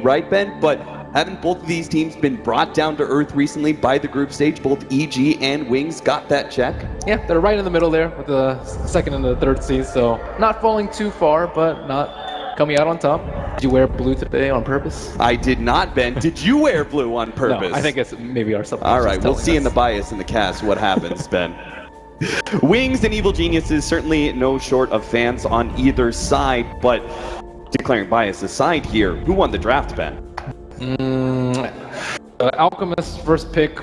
right, Ben? But haven't both of these teams been brought down to earth recently by the group stage? Both EG and Wings got that check? Yeah, they're right in the middle there with the second and the third seed, so not falling too far, but not coming out on top. Did you wear blue today on purpose? I did not, Ben. Did you wear blue on purpose? No, I think it's maybe our subconscious. All right, we'll see us. in the bias in the cast what happens, Ben. Wings and Evil Geniuses, certainly no short of fans on either side, but declaring bias aside here, who won the draft, Ben? Alchemist's first pick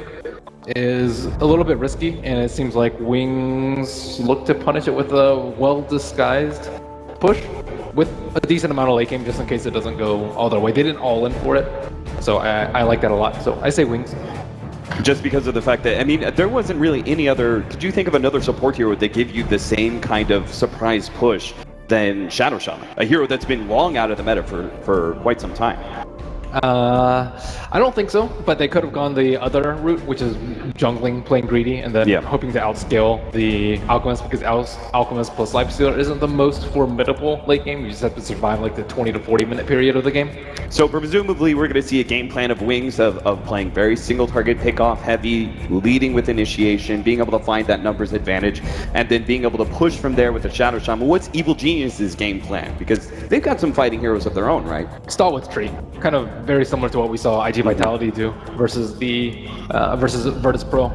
is a little bit risky, and it seems like Wings look to punish it with a well-disguised push with a decent amount of late game just in case it doesn't go all their way. They didn't all in for it, so I like that a lot. So I say Wings. Just because of the fact that, I mean, there wasn't really any other, could you think of another support hero that give you the same kind of surprise push than Shadow Shaman, a hero that's been long out of the meta for quite some time? I don't think so, but they could have gone the other route, which is jungling, playing greedy, and then hoping to outscale the Alchemist, because Alchemist plus Lifestealer isn't the most formidable late game. You just have to survive like the 20 to 40 minute period of the game. So presumably we're going to see a game plan of Wings of playing very single target pickoff heavy, leading with initiation, being able to find that numbers advantage, and then being able to push from there with the Shadow Shaman. What's Evil Genius's game plan? Because they've got some fighting heroes of their own, right? Start with Tree. Kind of very similar to what we saw IG Vitality do versus the versus Virtus Pro.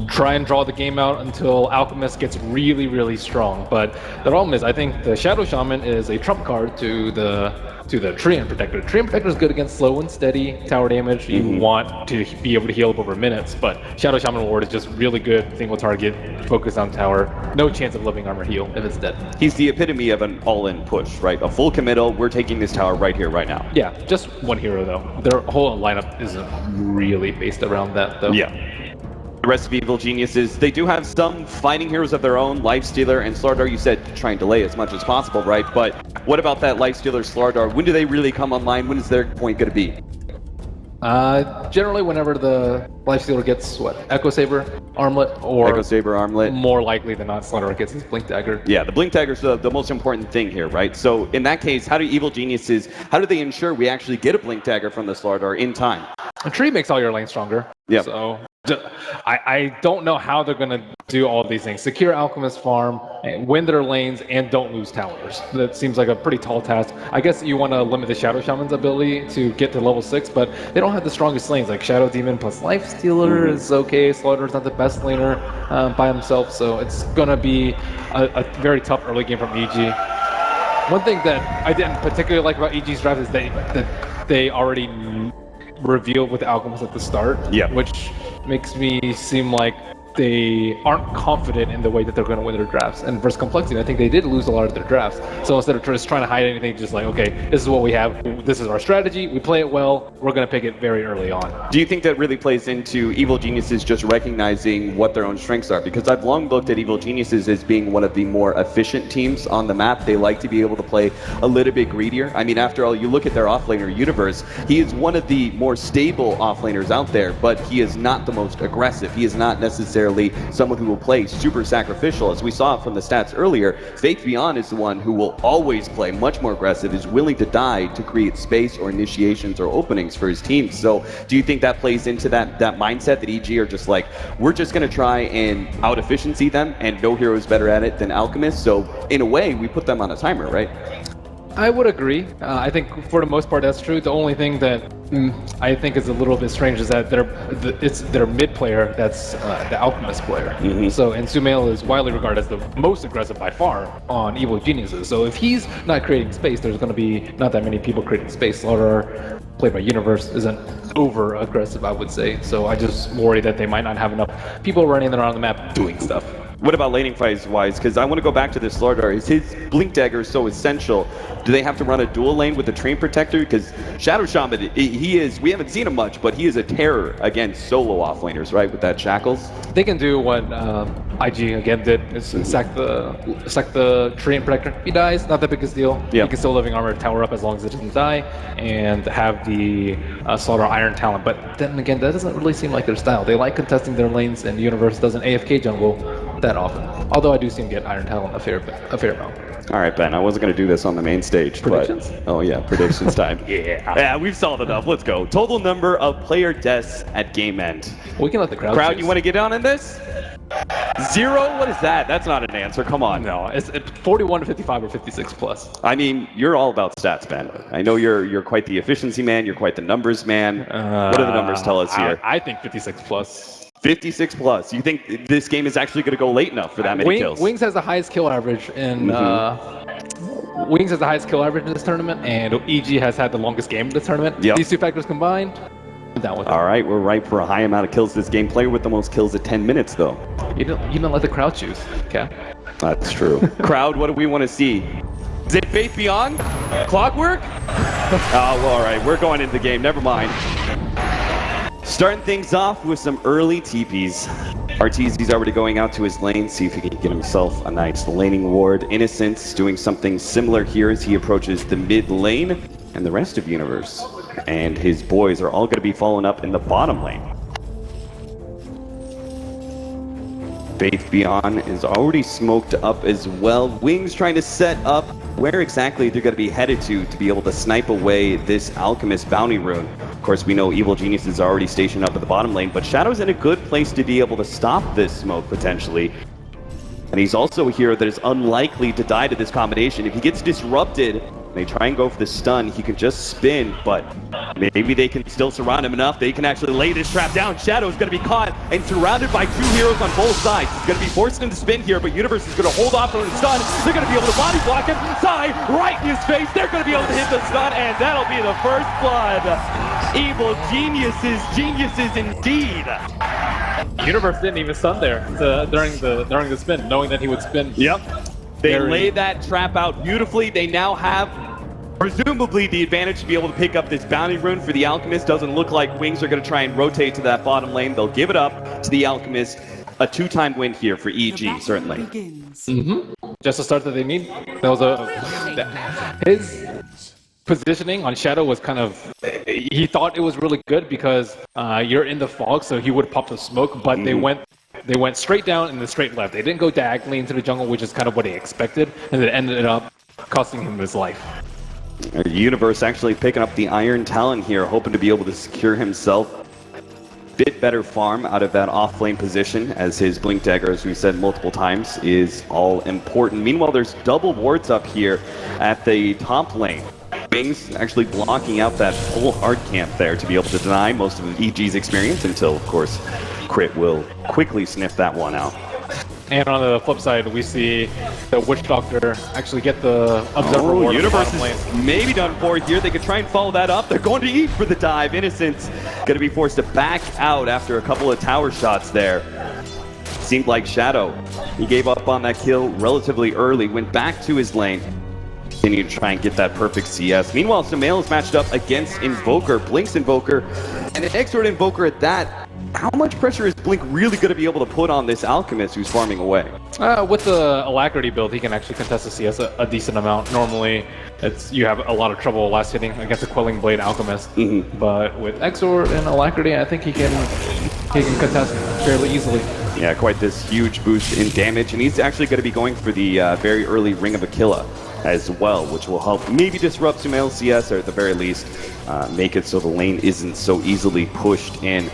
Try and draw the game out until Alchemist gets really, really strong. But the problem is, I think the Shadow Shaman is a trump card to the Treant Protector. Treant Protector is good against slow and steady tower damage. You want to be able to heal up over minutes, but Shadow Shaman Ward is just really good single target, focus on tower, no chance of living armor heal if it's dead. He's the epitome of an all-in push, right? A full committal, we're taking this tower right here, right now. Yeah, just one hero though. Their whole lineup isn't really based around that though. Yeah. The rest of Evil Geniuses, they do have some fighting heroes of their own. Lifestealer and Slardar, you said try and delay as much as possible, right? But what about that Lifestealer, Slardar? When do they really come online? When is their point going to be? Generally, whenever the Lifestealer gets Echo Saber Armlet, or Echo Saber Armlet. More likely than not, Slardar gets his Blink Dagger. Yeah, the Blink Dagger is the most important thing here, right? So in that case, how do Evil Geniuses, how do they ensure we actually get a Blink Dagger from the Slardar in time? A tree makes all your lanes stronger. Yeah. So I don't know how they're going to do all these things. Secure Alchemist farm, and win their lanes, and don't lose towers. That seems like a pretty tall task. I guess you want to limit the Shadow Shaman's ability to get to level 6, but they don't have the strongest lanes. Like Shadow Demon plus Lifestealer is okay. Slaughter's not the best laner by himself, so it's going to be a very tough early game from EG. One thing that I didn't particularly like about EG's draft is that they already revealed with Alchemist at the start, which makes me seem like they aren't confident in the way that they're going to win their drafts. And versus Complexity, I think they did lose a lot of their drafts. So instead of just trying to hide anything, just like, okay, this is what we have, this is our strategy, we play it well, we're going to pick it very early on. Do you think that really plays into Evil Geniuses just recognizing what their own strengths are? Because I've long looked at Evil Geniuses as being one of the more efficient teams on the map. They like to be able to play a little bit greedier. I mean, after all, you look at their offlaner universe, he is one of the more stable offlaners out there, but he is not the most aggressive. He is not necessarily someone who will play super sacrificial. As we saw from the stats earlier, Faith Beyond is the one who will always play much more aggressive, is willing to die to create space or initiations or openings for his team. So do you think that plays into that mindset that EG are just like, we're just going to try and out-efficiency them, and no hero is better at it than Alchemist? So in a way, we put them on a timer, right? I would agree. I think for the most part that's true. The only thing that I think is a little bit strange is that it's their mid player that's the Alchemist player. So, and Sumail is widely regarded as the most aggressive by far on Evil Geniuses. So if he's not creating space, there's going to be not that many people creating space. Slaughter, played by Universe, isn't over aggressive, I would say. So I just worry that they might not have enough people running around the map doing stuff. What about laning fights wise? Because I want to go back to this Slardar. Is his Blink Dagger so essential? Do they have to run a dual lane with the Treant Protector? Because Shadow Shaman, he is, we haven't seen him much, but he is a terror against solo offlaners, right? With that Shackles. They can do what IG again did, is sack the Treant Protector. If he dies, not the biggest deal. He can still living armor tower up as long as it doesn't die, and have the Slaughter Iron Talon. But then again, that doesn't really seem like their style. They like contesting their lanes, and Universe doesn't AFK jungle that often. Although I do see him get Iron Talon a fair amount. All right, Ben, I wasn't going to do this on the main stage. Predictions? But, oh, yeah, predictions time. Yeah, we've solved enough. Let's go. Total number of player deaths at game end. We can let the crowd choose. You want to get on in this? 0? What is that? That's not an answer. Come on. No, it's 41 to 55 or 56 plus. I mean, you're all about stats, Ben. I know you're quite the efficiency man. You're quite the numbers man. What do the numbers tell us here? I think 56 plus. 56 plus. You think this game is actually going to go late enough for that many kills? Wings has the highest kill average in Wings has the highest kill average in this tournament, and EG has had the longest game in this tournament. Yep. These two factors combined, I'm down with it. All right, we're ripe for a high amount of kills this game. Player with the most kills at 10 minutes, though. You don't let the crowd choose, okay? That's true. Crowd, what do we want to see? Is it Faith Beyond? Clockwork? Oh, well, all right, we're going into the game. Never mind. Starting things off with some early TPs. Arteezy's already going out to his lane, see if he can get himself a nice laning ward. Innocence doing something similar here as he approaches the mid lane, and the rest of Universe and his boys are all going to be following up in the bottom lane. Faith Beyond is already smoked up as well. Wings trying to set up where exactly they're going to be headed to be able to snipe away this Alchemist bounty rune. Of course, we know Evil Genius is already stationed up at the bottom lane, but Shadow's in a good place to be able to stop this smoke potentially. And he's also a hero that is unlikely to die to this combination. If he gets disrupted, they try and go for the stun, he can just spin, but maybe they can still surround him enough. They can actually lay this trap down. Shadow's going to be caught and surrounded by two heroes on both sides. He's going to be forced into spin here, but Universe is going to hold off on the stun. They're going to be able to body block him. Sai right in his face. They're going to be able to hit the stun, and that'll be the first blood. Evil geniuses indeed. Universe didn't even stun there during the spin, knowing that he would spin. Yep. They lay that trap out beautifully. They now have, presumably, the advantage to be able to pick up this bounty rune for the Alchemist. Doesn't look like Wings are going to try and rotate to that bottom lane. They'll give it up to the Alchemist. A two-time win here for EG, certainly. Just the start that they need. That was his positioning on Shadow was kind of, he thought it was really good because you're in the fog, so he would pop the smoke, but they went straight down and then straight left. They didn't go diagonally into the jungle, which is kind of what they expected, and it ended up costing him his life. Universe actually picking up the Iron Talon here, hoping to be able to secure himself a bit better farm out of that off-lane position, as his Blink Dagger, as we said multiple times, is all important. Meanwhile, there's double wards up here at the top lane. Wings actually blocking out that full hard camp there to be able to deny most of EG's experience until, of course, Crit will quickly sniff that one out. And on the flip side, we see the Witch Doctor actually get the Observer Ward. Universe is maybe done for here. They could try and follow that up. They're going to eat for the dive. Innocence going to be forced to back out after a couple of tower shots there. Seemed like Shadow, he gave up on that kill relatively early, went back to his lane. Continue to try and get that perfect CS. Meanwhile, Sumail is matched up against Invoker, Blink's Invoker, and an Expert Invoker at that. How much pressure is Blink really going to be able to put on this Alchemist who's farming away? With the Alacrity build, he can actually contest the CS a decent amount. Normally, you have a lot of trouble last hitting against a Quelling Blade Alchemist. But with Exort and Alacrity, I think he can contest fairly easily. Yeah, quite this huge boost in damage, and he's actually going to be going for the very early Ring of Aquila as well, which will help maybe disrupt Sumail's CS, or at the very least make it so the lane isn't so easily pushed in.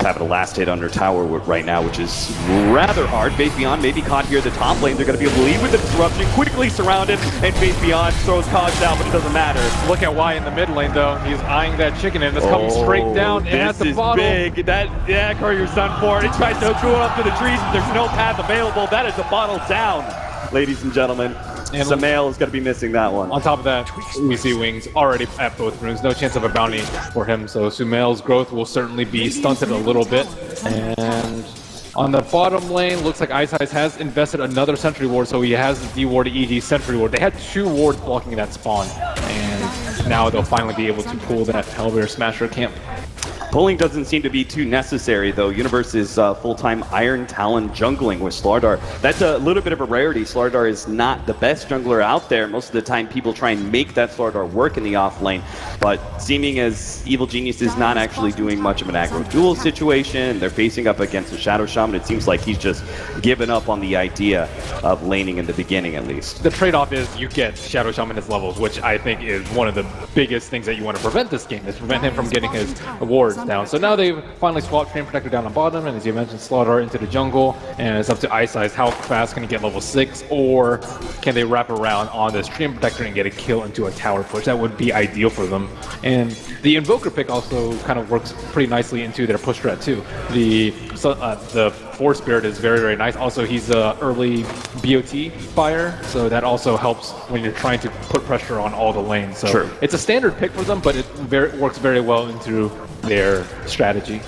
Having a last hit under tower right now, which is rather hard. Faith Beyond may be caught here at the top lane. They're going to be able to leave with the disruption, quickly surrounded, and Faith Beyond throws cogs out, but it doesn't matter. Look at Y in the mid lane, though. He's eyeing that chicken, and it's coming straight down. And this is bottle. Big. That Courier's done for it. It tries to go up to the trees, but there's no path available. That is a bottle down, ladies and gentlemen. And Sumail is going to be missing that one. On top of that, we see Wings already at both runes. No chance of a bounty for him, so Sumail's growth will certainly be stunted a little bit. And on the bottom lane, looks like Ice has invested another sentry ward, so he has the D-ward EG sentry ward. They had 2 wards blocking that spawn, and now they'll finally be able to pull that Hellbear Smasher camp. Pulling doesn't seem to be too necessary, though. Universe is full-time Iron Talon jungling with Slardar. That's a little bit of a rarity. Slardar is not the best jungler out there. Most of the time, people try and make that Slardar work in the off lane. But seeming as Evil Genius is not actually doing much of an aggro duel situation, they're facing up against a Shadow Shaman. It seems like he's just given up on the idea of laning in the beginning, at least. The trade-off is you get Shadow Shaman's levels, which I think is one of the biggest things that you want to prevent this game, is prevent him from getting his awards down. So now they've finally swapped Train Protector down on bottom, and as you mentioned, Slaughter into the jungle, and it's up to Ice Ice how fast can he get level 6, or can they wrap around on this Train Protector and get a kill into a tower push? That would be ideal for them. And the Invoker pick also kind of works pretty nicely into their push strat too. The Force Spirit is very, very nice. Also, he's an early BOT buyer, so that also helps when you're trying to put pressure on all the lanes. So True. It's a standard pick for them, but it works very well into their strategy.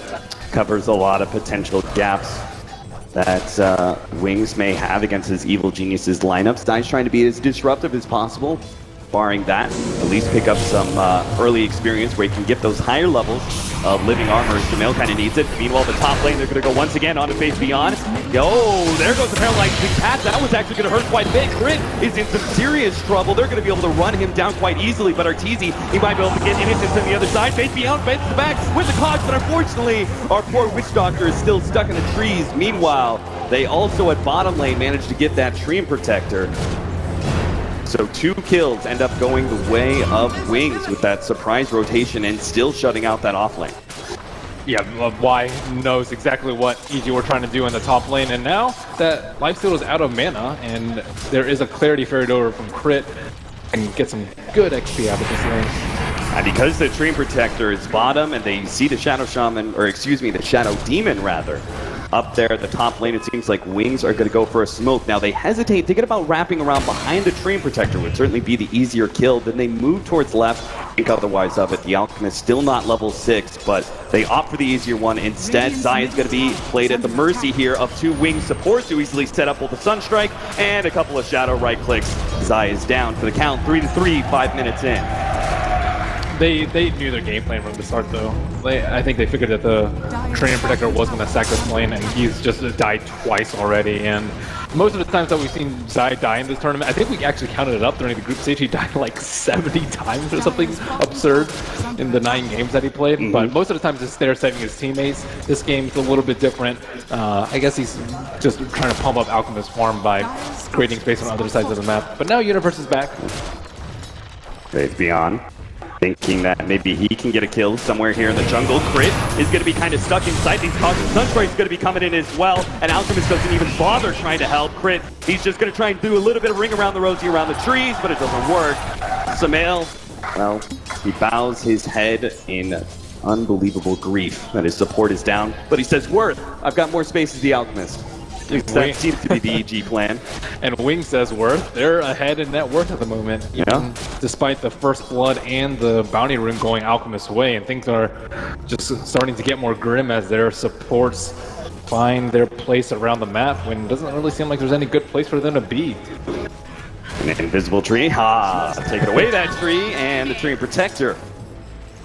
Covers a lot of potential gaps that Wings may have against his Evil Genius's lineups. Dai's trying to be as disruptive as possible. Barring that, at least pick up some early experience where he can get those higher levels of living armor. Jamel kind of needs it. Meanwhile, the top lane, they're going to go once again on to face Beyond. Oh, there goes the paralyzing cat. That was actually going to hurt quite a bit. Crit is in some serious trouble. They're going to be able to run him down quite easily, but Arteezy, he might be able to get innocence on the other side. Face Beyond, bends the back with the cause, but unfortunately, our poor Witch Doctor is still stuck in the trees. Meanwhile, they also at bottom lane managed to get that Treant Protector. So 2 kills end up going the way of Wings with that surprise rotation and still shutting out that off lane. Yeah, Y knows exactly what EG were trying to do in the top lane, and now that Lifestealer is out of mana and there is a Clarity Ferried over from Crit, and get some good XP out of this lane. And because the Treant Protector is bottom and they see the Shadow Shaman, or excuse me, the Shadow Demon rather, up there at the top lane, it seems like Wings are going to go for a smoke. Now they hesitate, thinking about wrapping around behind the Treant Protector would certainly be the easier kill. Then they move towards left, think otherwise of it. The Alchemist still not level 6, but they opt for the easier one. Instead, Zai is going to be played at the mercy here of 2 Wings supports who easily set up with a Sunstrike and a couple of Shadow right clicks. Zai is down for the count, 3-3, 5 minutes in. They knew their game plan from the start, though. I think they figured that the Treant Protector was going to sack this lane, and he's just died twice already. And most of the times that we've seen Zai die in this tournament, I think we actually counted it up during the group stage. He died like 70 times or something absurd in the 9 games that he played. But most of the times it's there saving his teammates. This game's a little bit different. I guess he's just trying to pump up Alchemist farm by creating space on other sides of the map. But now Universe is back. Great, Beyond. Thinking that maybe he can get a kill somewhere here in the jungle. Crit is going to be kind of stuck inside these causes. Sunstrike's going to be coming in as well, and Alchemist doesn't even bother trying to help Crit. He's just going to try and do a little bit of ring around the rosy around the trees, but it doesn't work. Samael, well, he bows his head in unbelievable grief that his support is down, but he says, Worth, I've got more space as the Alchemist. That seems to be the EG plan. And Wing says Worth. They're ahead in net worth at the moment. Yeah. Despite the First Blood and the Bounty Rune going Alchemist's way, and things are just starting to get more grim as their supports find their place around the map when it doesn't really seem like there's any good place for them to be. An invisible tree. Ha! Taking away that tree, and the Treant Protector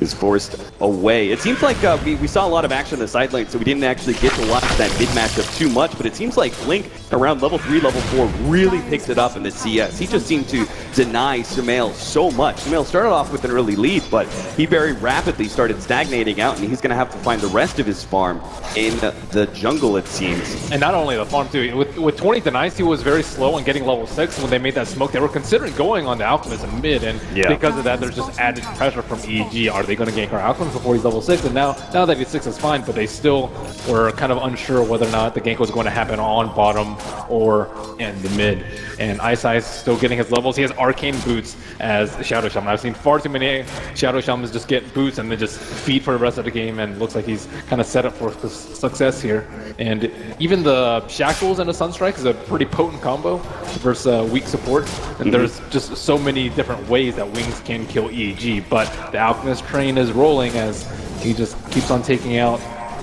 is forced away. It seems like we saw a lot of action on the side lane, so we didn't actually get to watch that mid matchup too much, but it seems like Blink around level 3, level 4 really picked it up in the CS. He just seemed to deny Samael so much. Samael started off with an early lead, but he very rapidly started stagnating out, and he's going to have to find the rest of his farm in the jungle, it seems. And not only the farm too, with 20 denies, he was very slow on getting level 6. When they made that smoke, they were considering going on the Alchemist in mid, and because of that, there's just added pressure from EG. Are they going to gank our Alchemist before he's level 6? And now that he's 6 is fine, but they still were kind of unsure whether or not the gank was going to happen on bottom or in the mid. And Ice Ice still getting his levels. He has arcane boots as Shadow Shaman. I've seen far too many Shadow Shamans just get boots and then just feed for the rest of the game, and looks like he's kind of set up for success here. And even the Shackles and the Sunstrike is a pretty potent combo versus weak support. And there's just so many different ways that Wings can kill EG, but the Alchemist train is rolling as he just keeps on taking out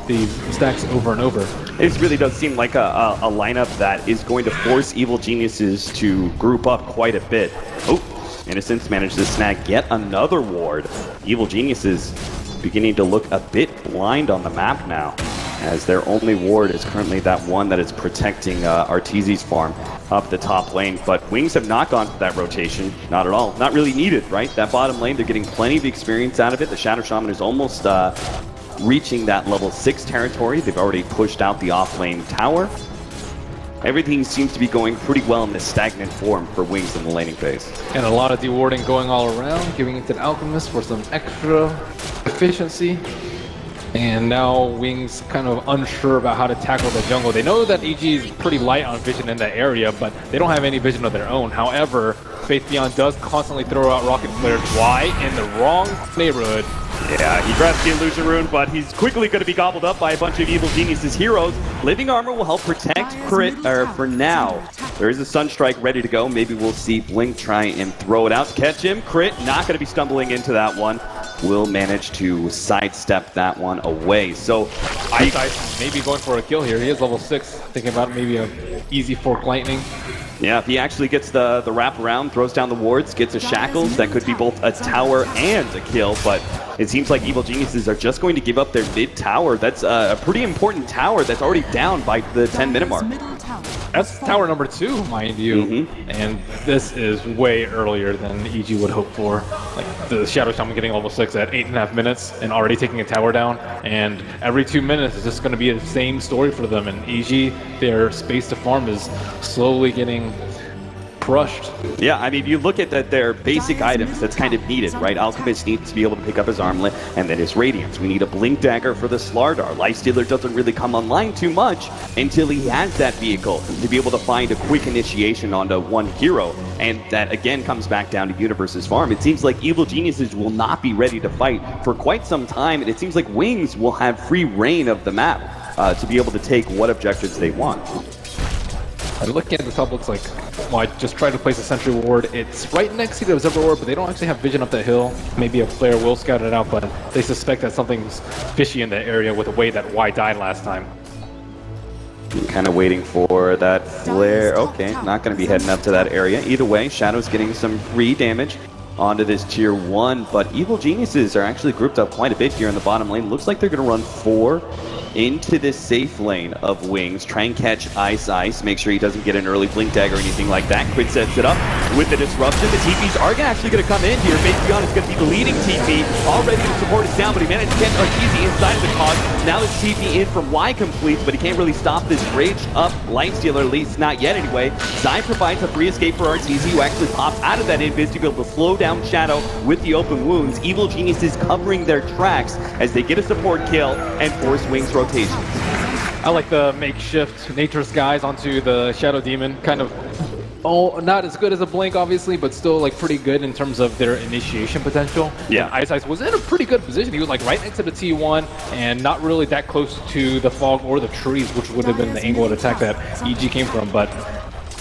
these stacks over and over. It really does seem like a lineup that is going to force Evil Geniuses to group up quite a bit. Oh, Innocence managed to snag yet another ward. Evil Geniuses beginning to look a bit blind on the map now, as their only ward is currently that one that is protecting Arteezy's farm up the top lane. But Wings have not gone for that rotation, not at all. Not really needed, right? That bottom lane, they're getting plenty of experience out of it. The Shadow Shaman is almost reaching that level 6 territory. They've already pushed out the off-lane tower. Everything seems to be going pretty well in this stagnant form for Wings in the laning phase. And a lot of dewarding going all around, giving it to the Alchemist for some extra efficiency. And now Wings kind of unsure about how to tackle the jungle. They know that EG is pretty light on vision in that area, but they don't have any vision of their own. However, Faith Beyond does constantly throw out rocket flares. Why? In the wrong neighborhood. Yeah, he grabs the Illusion Rune, but he's quickly going to be gobbled up by a bunch of Evil Genius's heroes. Living Armor will help protect Crit, for now. There is a Sunstrike ready to go. Maybe we'll see Blink try and throw it out to catch him. Crit, not going to be stumbling into that one. Will manage to sidestep that one away. So, Ice maybe going for a kill here. He is level 6. Thinking about maybe a easy Fork Lightning. Yeah, if he actually gets the wrap around, throws down the wards, gets a Shackles, that could be both a tower and a kill, but it seems like Evil Geniuses are just going to give up their mid tower. That's a pretty important tower that's already down by the 10-minute mark. That's tower number 2, mind you, and this is way earlier than EG would hope for. Like the Shadow Shaman getting level 6 at 8.5 minutes and already taking a tower down, and every 2 minutes is just going to be the same story for them. And EG, their space to farm is slowly getting crushed. Yeah, I mean, you look at their basic items that's kind of needed, right? Alchemist needs to be able to pick up his armlet, and then his Radiance. We need a Blink Dagger for the Slardar. Lifestealer doesn't really come online too much until he has that vehicle to be able to find a quick initiation onto one hero, and that again comes back down to Universe's farm. It seems like Evil Geniuses will not be ready to fight for quite some time, and it seems like Wings will have free reign of the map to be able to take what objectives they want. Looking at the top, looks like, well, I just tried to place a sentry ward. It's right next to the observer ward, but they don't actually have vision up that hill. Maybe a player will scout it out, but they suspect that something's fishy in that area with the way that Y died last time. Kind of waiting for that flare. Okay, not going to be heading up to that area. Either way, Shadow's getting some free damage onto this tier 1, but Evil Geniuses are actually grouped up quite a bit here in the bottom lane. Looks like they're going to run 4 into this safe lane of Wings, try and catch Ice, make sure he doesn't get an early Blink Dagger or anything like that. Crit sets it up with the disruption. The TPs are actually going to come in here. Faith Beyond is going to be the leading TP, all ready to support his down, but he managed to get Arteezy inside of the cog. Now the TP in from Y completes, but he can't really stop this raged up Lifestealer, at least not yet anyway. Zai provides a free escape for Arteezy, who actually pops out of that invis to be able to slow down Shadow with the open wounds. Evil Geniuses covering their tracks as they get a support kill and force Wings rotations. I like the makeshift Nature's Guys onto the Shadow Demon. Kind of, not as good as a Blink, obviously, but still like pretty good in terms of their initiation potential. Yeah. And Ice was in a pretty good position. He was like right next to the T1 and not really that close to the fog or the trees, which would have been the angle of attack that EG came from, but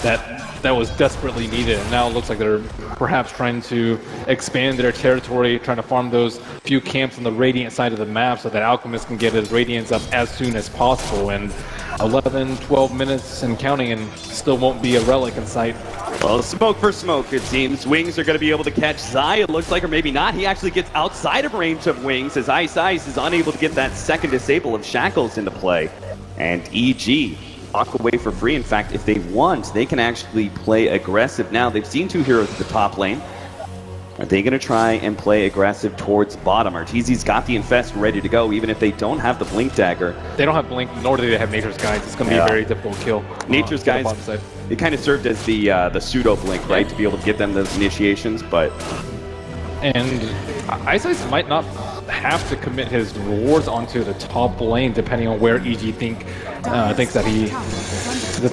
that was desperately needed, and now it looks like they're perhaps trying to expand their territory, trying to farm those few camps on the Radiant side of the map so that Alchemist can get his Radiance up as soon as possible. And 11, 12 minutes and counting, and still won't be a relic in sight. Well, smoke for smoke, it seems. Wings are going to be able to catch Zai, it looks like, or maybe not. He actually gets outside of range of Wings as Ice is unable to get that second disable of Shackles into play. And EG walk away for free. In fact, if they want, they can actually play aggressive now. They've seen 2 heroes at the top lane. Are they going to try and play aggressive towards bottom? Arteezy's got the Infest ready to go, even if they don't have the Blink Dagger. They don't have Blink, nor do they have Nature's Guides. It's going to be a very difficult kill. Nature's Guides, it kind of served as the pseudo Blink, right, to be able to get them those initiations, but... And Ice might not have to commit his rewards onto the top lane, depending on where EG thinks that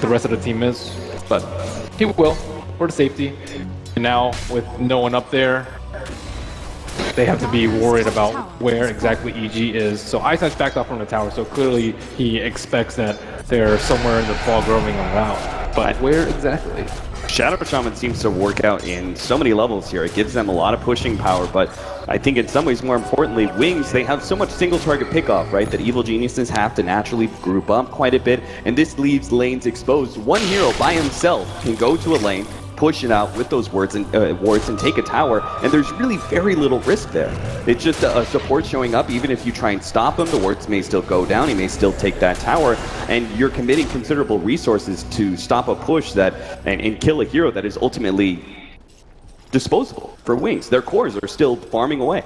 the rest of the team is. But he will, for the safety. And now, with no one up there, they have to be worried about where exactly EG is. So Ice's backed off from the tower, so clearly he expects that they're somewhere in the fog roaming around. But where exactly? Shadow Shaman seems to work out in so many levels here. It gives them a lot of pushing power, but I think in some ways, more importantly, Wings, they have so much single target pickoff, right, that Evil Geniuses have to naturally group up quite a bit, and this leaves lanes exposed. One hero by himself can go to a lane, push it out with those wards and take a tower, and there's really very little risk there. It's just a support showing up. Even if you try and stop him, the wards may still go down, he may still take that tower, and you're committing considerable resources to stop a push that and kill a hero that is ultimately disposable for Wings. Their cores are still farming away.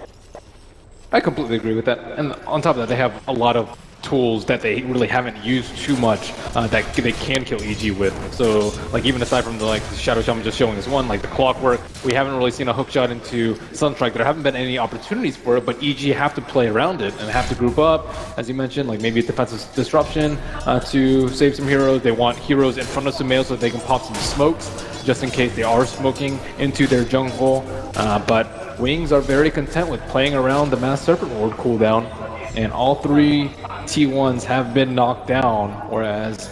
I completely agree with that. And on top of that, they have a lot of tools that they really haven't used too much that they can kill EG with. So, like, even aside from the Shadow Shaman just showing us one, like the Clockwork, we haven't really seen a hook shot into Sunstrike. There haven't been any opportunities for it, but EG have to play around it and have to group up, as you mentioned, like maybe a defensive disruption to save some heroes. They want heroes in front of Sumail so that they can pop some smokes just in case they are smoking into their jungle. But Wings are very content with playing around the Mass Serpent Ward cooldown, and all three T1s have been knocked down, whereas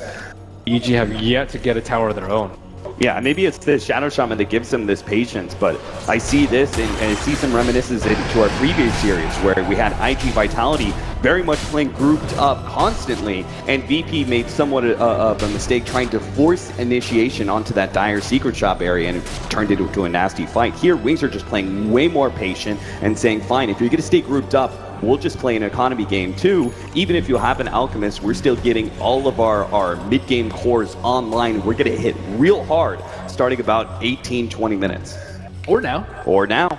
EG have yet to get a tower of their own. Yeah, maybe it's the Shadow Shaman that gives them this patience, but I see this and I see some reminiscences into our previous series where we had IG Vitality very much playing grouped up constantly, and VP made somewhat of a mistake trying to force initiation onto that dire secret shop area, and it turned into a nasty fight. Here, Wings are just playing way more patient and saying, fine, if you're going to stay grouped up, we'll just play an economy game too. Even if you have an Alchemist, we're still getting all of our mid-game cores online. We're going to hit real hard starting about 18-20 minutes. Or now. Or now.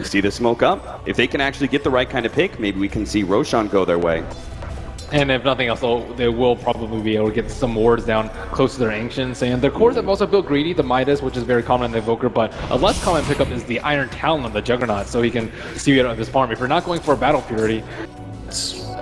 See the smoke up? If they can actually get the right kind of pick, maybe we can see Roshan go their way. And if nothing else, they will probably be able to get some wards down close to their Ancients. And their cores have also built Greedy, the Midas, which is very common in the Evoker, but a less common pickup is the Iron Talon on the Juggernaut, so he can see it on his farm. If you're not going for a Battle Purity,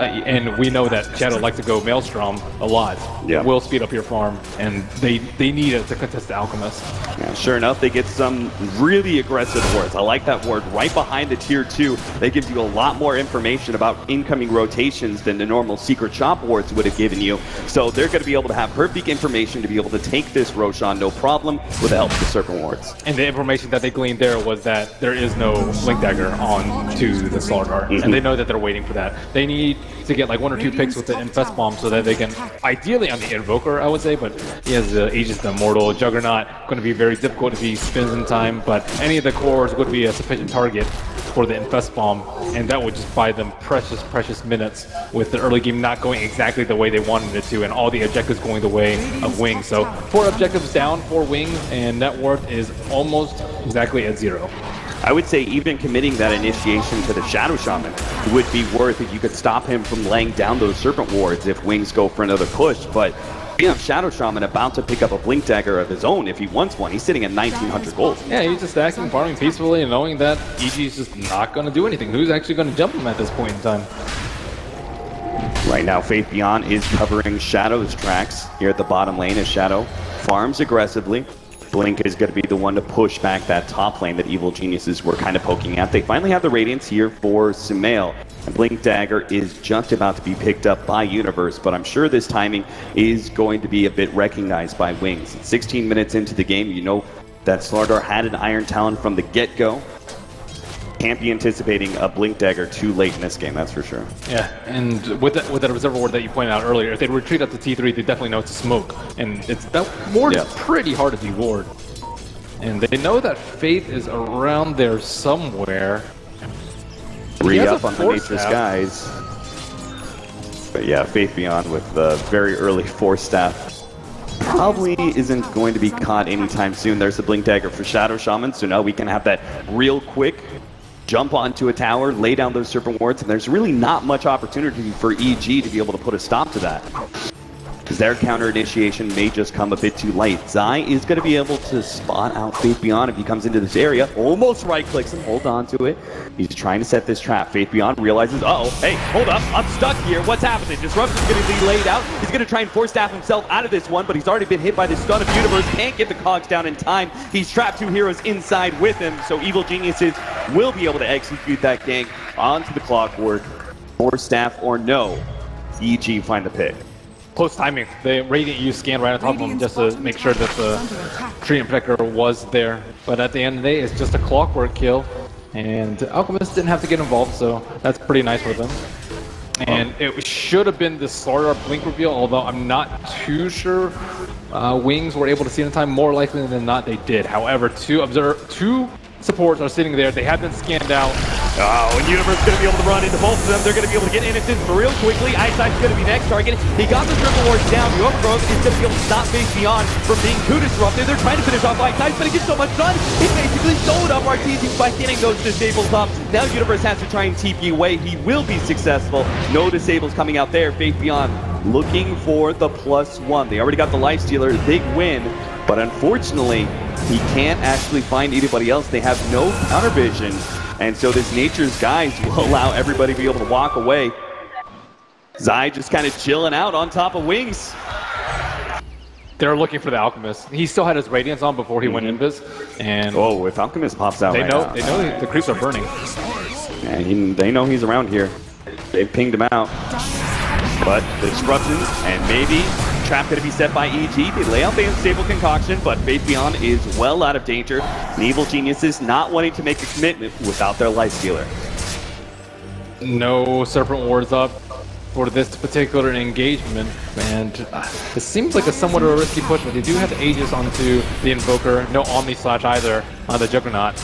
and we know that Shadow likes to go Maelstrom a lot, yeah, will speed up your farm, and they need it to contest the Alchemist. Yeah, sure enough, they get some really aggressive wards. I like that ward right behind the tier 2. That gives you a lot more information about incoming rotations than the normal secret shop wards would have given you. So they're going to be able to have perfect information to be able to take this Roshan no problem with the help of the Serpent wards. And the information that they gleaned there was that there is no Blink Dagger on to the Slardar, and they know that they're waiting for that. They need to get like 1 or 2 picks with the Infest Bomb so that they can, ideally on the Invoker, I would say, but he has the Aegis, the Immortal, Juggernaut, going to be very difficult if he spins in time, but any of the cores would be a sufficient target for the Infest Bomb, and that would just buy them precious minutes with the early game not going exactly the way they wanted it to, and all the objectives going the way of Wings. So 4 objectives down for Wings, and net worth is almost exactly at 0. I would say even committing that initiation to the Shadow Shaman would be worth it. You could stop him from laying down those Serpent wards if Wings go for another push, but you have Shadow Shaman about to pick up a Blink Dagger of his own if he wants one. He's sitting at 1900 gold. Yeah, he's just stacking, farming peacefully, and knowing that EG is just not going to do anything. Who's actually going to jump him at this point in time? Right now, Faith Beyond is covering Shadow's tracks here at the bottom lane as Shadow farms aggressively. Blink is going to be the one to push back that top lane that Evil Geniuses were kind of poking at. They finally have the Radiance here for Sumail. And Blink Dagger is just about to be picked up by Universe, but I'm sure this timing is going to be a bit recognized by Wings. 16 minutes into the game, you know that Slardar had an Iron Talon from the get-go. Can't be anticipating a Blink Dagger too late in this game, that's for sure. Yeah, and with that Reserve Ward that you pointed out earlier, if they retreat up to T3, they definitely know it's a smoke. And that ward is pretty hard to de-ward. And they know that Faith is around there somewhere. Re-up on the Nature Skies. But yeah, Faith Beyond with the very early Force Staff probably isn't going to be caught anytime soon. There's the Blink Dagger for Shadow Shaman, so now we can have that real quick jump onto a tower, lay down those Serpent wards, and there's really not much opportunity for EG to be able to put a stop to that. Because their counter initiation may just come a bit too late. Zai is going to be able to spot out Faith Beyond if he comes into this area. Almost right-clicks him, hold on to it. He's trying to set this trap. Faith Beyond realizes, uh-oh, hey, hold up, I'm stuck here. What's happening? Disruption's going to be laid out. He's going to try and force staff himself out of this one, but he's already been hit by the stun of Universe. Can't get the cogs down in time. He's trapped 2 heroes inside with him, so Evil Geniuses will be able to execute that gank onto the Clockwork. Force staff or no, EG find the pick. Close timing. The Radiant used scan right on top of him just to make sure that the Treant Protector was there. But at the end of the day, it's just a Clockwork kill. And Alchemist didn't have to get involved, so that's pretty nice for them. And it should have been the Slardar Blink reveal, although I'm not too sure Wings were able to see it in time. More likely than not, they did. However, two supports are sitting there. They have been scanned out. Oh, and Universe is going to be able to run into both of them. They're going to be able to get innocent real quickly. Eyesight is going to be next target. He got the triple wards down. The overgrowth is going to be able to stop Face Beyond from being too disruptive. They're trying to finish off Eyesight, but he gets so much done. He basically sold up Arteezy by getting those disables up. Now Universe has to try and TP away. He will be successful. No disables coming out there. Face Beyond looking for the +1. They already got the Lifestealer. Big win, but unfortunately, he can't actually find anybody else. They have no counter vision. And so this Nature's Guys will allow everybody to be able to walk away. Zai just kind of chilling out on top of Wings. They're looking for the Alchemist. He still had his Radiance on before he went Invis. And oh, if Alchemist pops out they right know now. they know the creeps are burning. Yeah, they know he's around here. They've pinged him out. But the disruptions and maybe trap going to be set by EG. They lay out the unstable concoction, but Faith Beyond is well out of danger. And Evil Geniuses not wanting to make a commitment without their Lifestealer. No Serpent Wards up for this particular engagement, and it seems like a somewhat of a risky push, but they do have Aegis onto the Invoker. No Omni Slash either on the Juggernaut.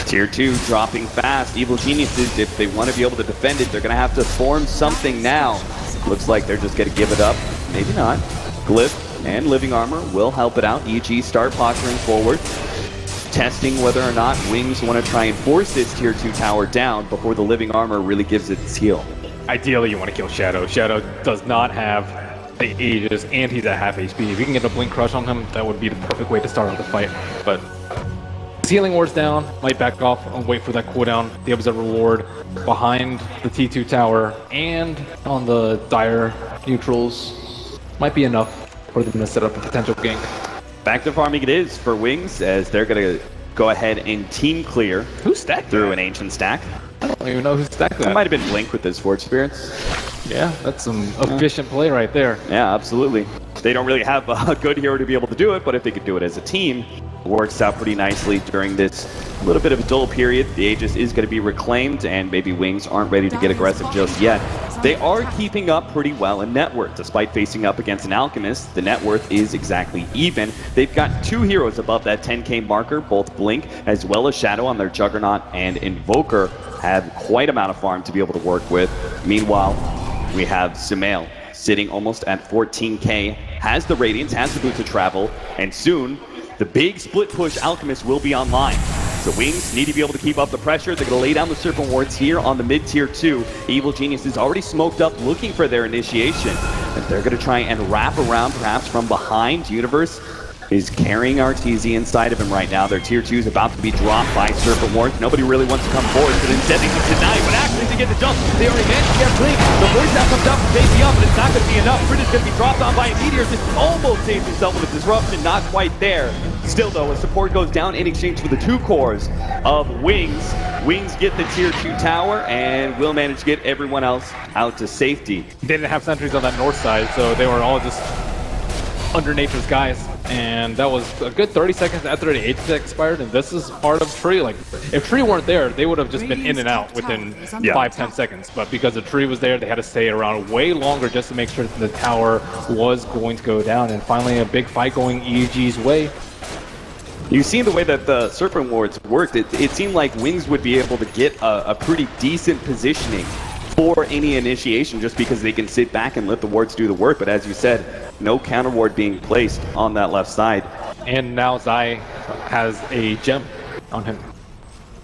Tier 2 dropping fast. Evil Geniuses, if they want to be able to defend it, they're going to have to form something now. Looks like they're just going to give it up. Maybe not. Glyph and Living Armor will help it out. EG start posturing forward, testing whether or not Wings want to try and force this Tier 2 tower down before the Living Armor really gives it its heal. Ideally, you want to kill Shadow. Shadow does not have the Aegis, and he's at half HP. If you can get a Blink Crush on him, that would be the perfect way to start out the fight. But Healing Ward's down, might back off and wait for that cooldown. The Observer Ward behind the T2 tower and on the dire neutrals might be enough for them to set up a potential gank. Back to farming it is for Wings, as they're going to go ahead and team clear. Who stacked through that? an Ancient Stack? I don't even know who stacked that. That might have been Blink with his Forge Spirits. Yeah, that's some efficient play right there. Yeah, absolutely. They don't really have a good hero to be able to do it, but if they could do it as a team, it works out pretty nicely during this little bit of a dull period. The Aegis is going to be reclaimed, and maybe Wings aren't ready to get aggressive just yet. They are keeping up pretty well in net worth. Despite facing up against an Alchemist, the net worth is exactly even. They've got two heroes above that 10k marker, both Blink as well as Shadow on their Juggernaut, and Invoker have quite amount of farm to be able to work with. Meanwhile, we have Sumail sitting almost at 14k, has the Radiance, has the boot to travel, and soon the big split push Alchemist will be online. So Wings need to be able to keep up the pressure. They're going to lay down the Serpent Wards here on the mid-tier 2. Evil Genius is already smoked up looking for their initiation. And they're going to try and wrap around perhaps from behind. Universe is carrying Arteezy inside of him right now. Their tier 2 is about to be dropped by Serpent Wards. Nobody really wants to come forward, but instead they can deny. But actually to get the jump, they already managed to get Blink. The voice now comes out from Baby up, but it's not going to be enough. Brit is going to be dropped on by a Meteor. This almost saves himself with a disruption, not quite there. Still though, a support goes down in exchange for the 2 cores of Wings. Wings get the tier 2 tower and will manage to get everyone else out to safety. They didn't have sentries on that north side, so they were all just under Nature's Guys. And that was a good 30 seconds after the Aegis expired, and this is part of Tree. Like, if Tree weren't there, they would have just been in and out within 5-10 seconds. But because the Tree was there, they had to stay around way longer just to make sure that the tower was going to go down. And finally, a big fight going EG's way. You see the way that the Serpent Wards worked, it seemed like Wings would be able to get a pretty decent positioning for any initiation just because they can sit back and let the wards do the work. But as you said, no counter ward being placed on that left side. And now Zai has a gem on him.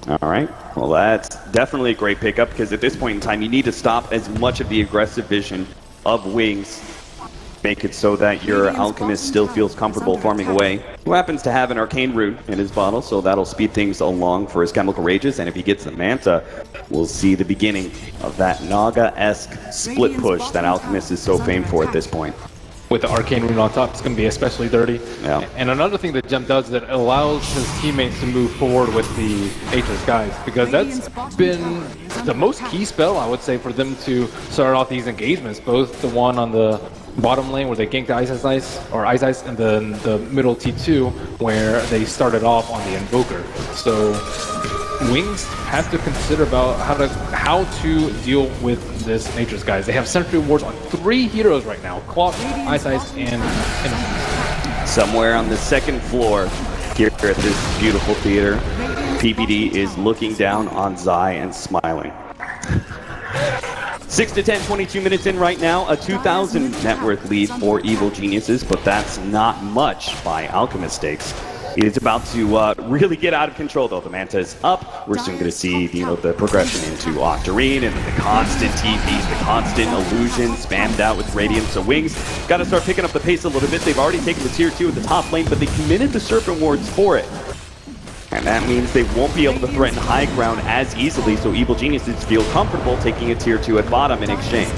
All right, well that's definitely a great pickup because at this point in time you need to stop as much of the aggressive vision of Wings. Make it so that your Alchemist still feels comfortable farming away. Who happens to have an Arcane Root in his bottle, so that'll speed things along for his Chemical Rages, and if he gets the Manta, we'll see the beginning of that Naga-esque split push that Alchemist is so famed for at this point. With the Arcane Rune on top, it's going to be especially dirty. Yeah. And another thing that Gem does that allows his teammates to move forward with the Aegis Guys, because that's been the most key spell, I would say, for them to start off these engagements. Both the one on the bottom lane where they ganked the Ice, and then the middle T2 where they started off on the Invoker. So Wings have to consider about how to deal with this Nature's guys. They have sentry wards on 3 heroes right now: Clock, Ice Ice, and somewhere on the second floor here at this beautiful theater, PPD is looking down on Zai and smiling. 6 to 10, 22 minutes in right now, a 2,000 net worth lead for Evil Geniuses, but that's not much by Alchemist Stakes. It is about to really get out of control, though. The Manta is up. We're soon going to see, the progression into Octarine and the constant TPs, the constant illusion spammed out with Radiance. So Wings got to start picking up the pace a little bit. They've already taken the tier 2 at the top lane, but they committed the Serpent Wards for it. And that means they won't be able to threaten high ground as easily, so Evil Geniuses feel comfortable taking a tier 2 at bottom in exchange.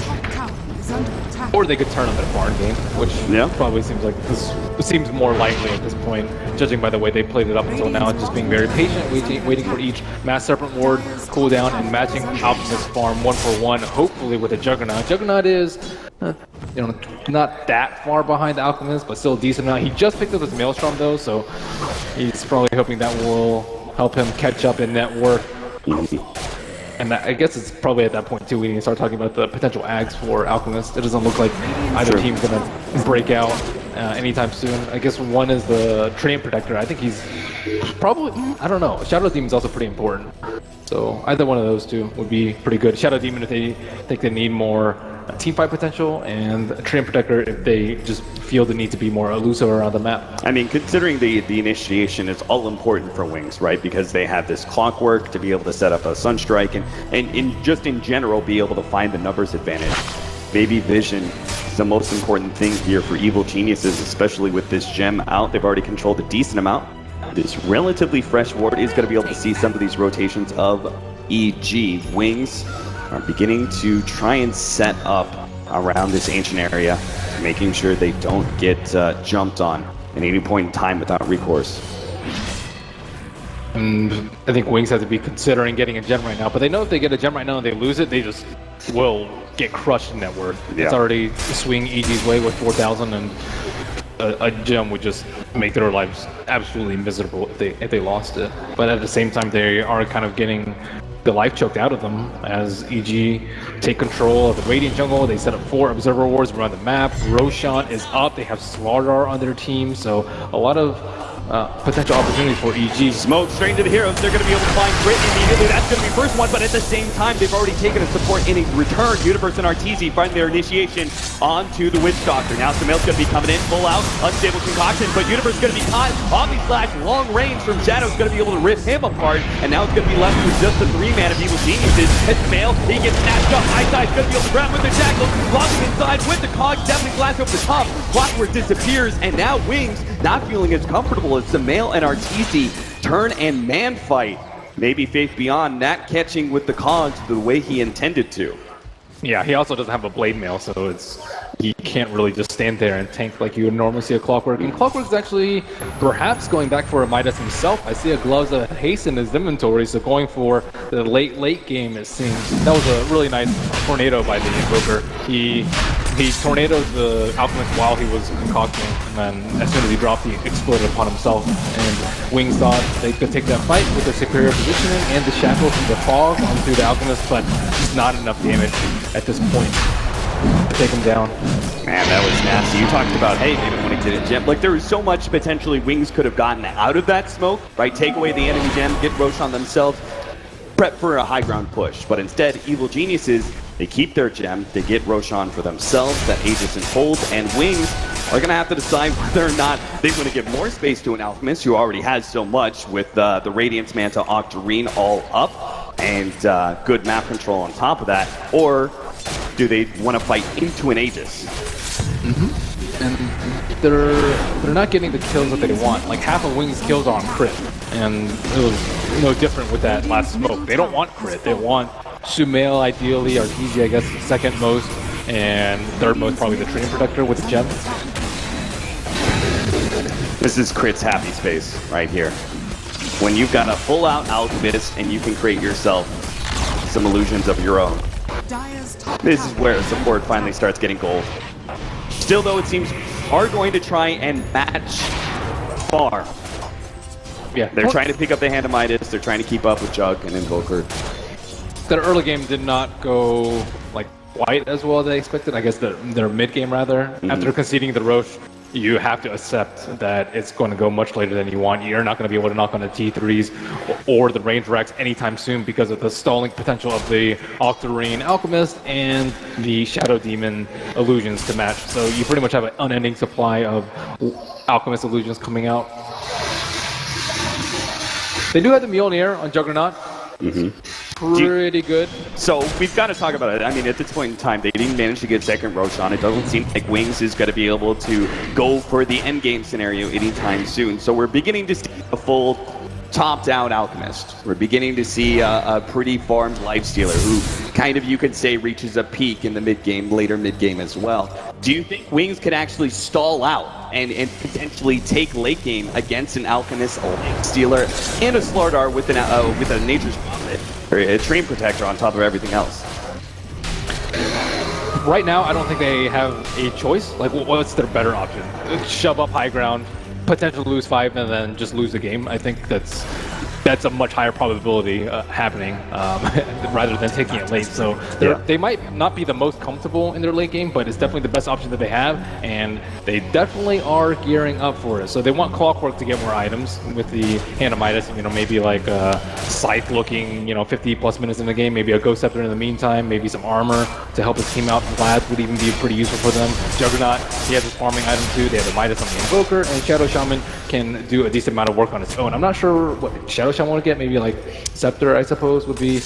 Or they could turn on their farm game, which probably seems like this seems more likely at this point, judging by the way they played it up until now, just being very patient, waiting for each Mass Serpent Ward cooldown and matching Alchemist farm 1-for-1, hopefully with a Juggernaut. Juggernaut is, not that far behind the Alchemist, but still a decent amount. He just picked up his Maelstrom though, so he's probably hoping that will help him catch up in net worth. And I guess it's probably at that point too we need to start talking about the potential ags for Alchemist. It doesn't look like either team's gonna break out anytime soon. I guess one is the Treant Protector. I think he's probably, I don't know. Shadow Demon's also pretty important. So either one of those two would be pretty good. Shadow Demon if they think they need more team fight potential, and Treant Protector if they just feel the need to be more elusive around the map. I mean, considering the initiation is all important for Wings, right? Because they have this clockwork to be able to set up a Sunstrike and just in general be able to find the numbers advantage. Maybe Vision is the most important thing here for Evil Geniuses, especially with this gem out. They've already controlled a decent amount. This relatively fresh ward is going to be able to see some of these rotations of EG. Wings are beginning to try and set up around this ancient area, making sure they don't get jumped on at any point in time without recourse. And I think Wings have to be considering getting a gem right now, but they know if they get a gem right now and they lose it, they just will get crushed in net worth. It's already swinging EG's way with 4,000, and a gem would just make their lives absolutely miserable if they lost it. But at the same time, they are kind of getting the life choked out of them as EG take control of the Radiant jungle. They set up 4 Observer Wards around the map. Roshan is up. They have Slardar on their team, so a lot of potential opportunity for EG. Smoke straight into the heroes. They're going to be able to find Crit immediately. That's going to be first one, but at the same time, they've already taken a support in a return. Universe and Arteezy find their initiation onto the Witch Doctor. Now Samael's going to be coming in full out, unstable concoction, but Universe is going to be caught. Omni Slash, long range from Shadow's going to be able to rip him apart, and now it's going to be left with just the 3-man of Evil Geniuses. And Samael, he gets snatched up. Eyeside's going to be able to grab with the Jackal, locking inside with the Cog, definitely glass over the top. Clockwork disappears, and now Wings not feeling as comfortable as Samael and Arteezy turn and man fight. Maybe Faith Beyond not catching with the cogs the way he intended to. Yeah, he also doesn't have a blade mail, so he can't really just stand there and tank like you would normally see a Clockwork. And Clockwork's actually perhaps going back for a Midas himself. I see a Gloves of Haste in his inventory, so going for the late game, it seems. That was a really nice tornado by the Invoker. He tornadoed the Alchemist while he was concocting, and then as soon as he dropped, he exploded upon himself. And Wings thought they could take that fight with their superior positioning and the shackle from the fog onto the Alchemist, but just not enough damage at this point to take him down. Man, that was nasty. You talked about, hey, they didn't want to get a gem. Like, there was so much potentially Wings could have gotten out of that smoke, right? Take away the enemy gem, get Roshan themselves, prep for a high ground push. But instead, Evil Geniuses, they keep their gem, they get Roshan for themselves, that Aegis and hold, and Wings are going to have to decide whether or not they want to give more space to an Alchemist who already has so much with the Radiance Manta Octarine all up, and good map control on top of that, or do they want to fight into an Aegis? And they're not getting the kills that they want. Like, half of Wings' kills are on crit, and it was no different with that last smoke. They don't want crit, they want Sumail ideally, Arteezy I guess second most, and third most probably the Treant Protector with the gem. This is Crit's happy space right here. When you've got a full out Alchemist and you can create yourself some illusions of your own. This is where support finally starts getting gold. Still though, it seems are going to try and match far. Yeah. They're trying to pick up the hand of Midas. They're trying to keep up with Jug and Invoker. Their early game did not go like quite as well as they expected. I guess their mid game rather. After conceding the Roche, you have to accept that it's going to go much later than you want. You're not going to be able to knock on the T3s or the range racks anytime soon because of the stalling potential of the Octarine Alchemist and the Shadow Demon illusions to match. So you pretty much have an unending supply of Alchemist illusions coming out. They do have the Mjolnir on Juggernaut. Pretty good. So we've got to talk about it. I mean, at this point in time, they didn't manage to get second Roshan. It doesn't seem like Wings is going to be able to go for the end game scenario anytime soon. So we're beginning to see a full top-down Alchemist. We're beginning to see a pretty farmed Lifestealer who kind of, you could say, reaches a peak in the mid-game, later mid-game as well. Do you think Wings could actually stall out and potentially take late game against an Alchemist, a Lifestealer, and a Slardar with a Nature's Prophet, or a Dream Protector on top of everything else? Right now, I don't think they have a choice. Like, what's their better option? Shove up high ground, potentially lose 5, and then just lose the game. I think that's a much higher probability happening rather than taking it late. So they might not be the most comfortable in their late game, but it's definitely the best option that they have, and they definitely are gearing up for it. So they want Clockwork to get more items with the Hand of Midas, maybe like a Scythe looking, 50 plus minutes in the game, maybe a Ghost Scepter in the meantime, maybe some armor to help his team out. Vlad would even be pretty useful for them. Juggernaut, he has his farming item too. They have the Midas on the Invoker, and Shadow Shaman can do a decent amount of work on its own. I'm not sure what Shadow Shaman want to get. Maybe like Scepter, I suppose, would be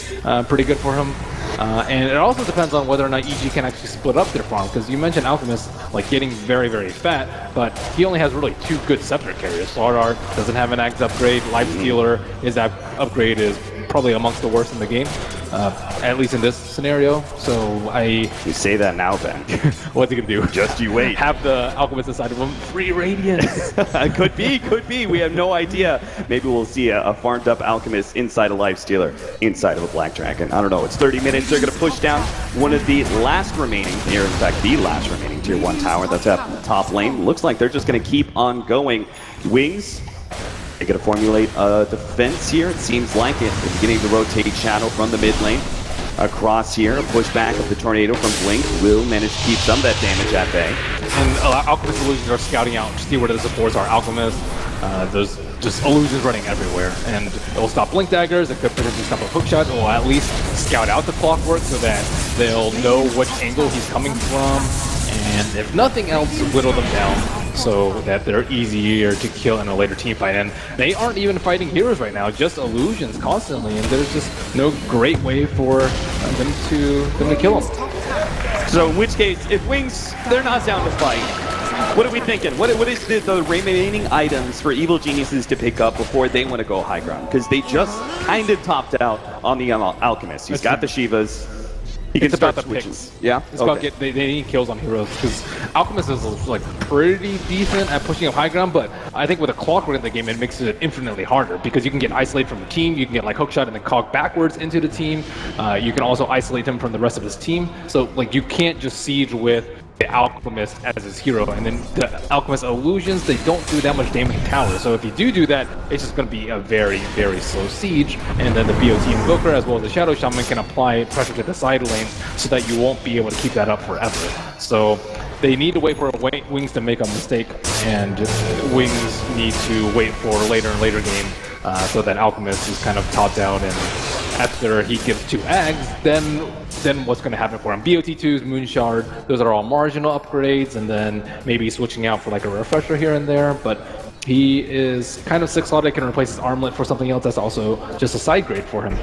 pretty good for him. And it also depends on whether or not EG can actually split up their farm, because you mentioned Alchemist like getting very, very fat, but he only has really 2 good Scepter carriers. Slardar doesn't have an Axe upgrade. Lifestealer, his upgrade is probably amongst the worst in the game, at least in this scenario. So You say that now, Ben. What's he gonna do? Just you wait. Have the Alchemist inside of him. Free Radiance. Could be. We have no idea. Maybe we'll see a farmed up Alchemist inside a Lifestealer, inside of a Black Dragon. I don't know. It's 30 minutes. They're going to push down one of the last remaining, in fact, the last remaining Tier 1 tower that's at the top lane. Looks like they're just going to keep on going. Wings, they're going to formulate a defense here. It seems like it. They're beginning to rotate Shadow from the mid lane. Across here, a pushback of the Tornado from Blink will manage to keep some of that damage at bay. And Alchemist illusions are scouting out to see where the supports are. Alchemist, there's just illusions running everywhere, and it will stop Blink Daggers. It could potentially stop a hookshot. It will at least scout out the Clockwork so that they'll know which angle he's coming from, and if nothing else, whittle them down so that they're easier to kill in a later team fight. And they aren't even fighting heroes right now, just illusions constantly, and there's just no great way for them to kill them. So in which case, if Wings, they're not down to fight, what are we thinking? What is the remaining items for Evil Geniuses to pick up before they want to go high ground? Because they just kind of topped out on the Alchemist. He's got the Shivas. It's about the picks. Yeah? It's about they need kills on heroes, because Alchemist is like pretty decent at pushing up high ground, but I think with a Clockwork in the game, it makes it infinitely harder, because you can get isolated from the team, you can get like hookshot and then cog backwards into the team. You can also isolate him from the rest of his team. So like you can't just siege with the Alchemist as his hero, and then the Alchemist illusions, they don't do that much damage to towers. So if you do that, it's just going to be a very, very slow siege, and then the BOT Invoker as well as the Shadow Shaman can apply pressure to the side lanes so that you won't be able to keep that up forever. So they need to wait for Wings to make a mistake, and Wings need to wait for later and later game so that Alchemist is kind of topped out, and after he gives 2 Ags, then what's going to happen for him? BOT2s, Moonshard, those are all marginal upgrades, and then maybe switching out for like a refresher here and there, but he is kind of 6-slotted, can replace his armlet for something else that's also just a side grade for him.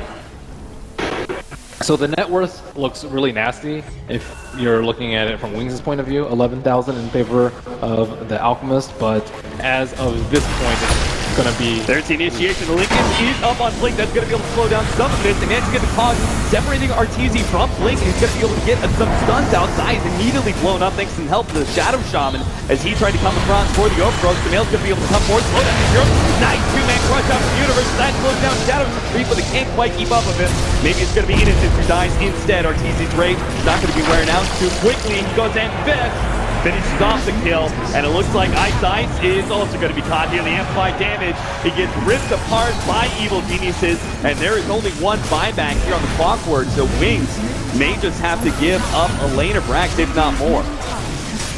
So the net worth looks really nasty if you're looking at it from Wings' point of view, 11,000 in favor of the Alchemist, but as of this point, it's going to be... There's the initiation. The Lincoln is up on Blink. That's going to be able to slow down some of this. They managed to get the cog separating Arteezy from Blink. He's going to be able to get some stuns outside. He's immediately blown up thanks to some help to the Shadow Shaman as he tried to come across for the overgrowth. The male's going to be able to come forward, slow down the Europe. Nice 2-man crush out from the Universe. That slows down Shadow's retreat, but they can't quite keep up with him. Maybe it's going to be Innocence who dies instead. Arteezy's rage not going to be wearing out too quickly. He goes in fifth. finishes off the kill, and it looks like Ice is also going to be caught here. The amplified damage, he gets ripped apart by Evil Geniuses, and there is only one buyback here on the clockwork, so Wings may just have to give up a lane of racks, if not more.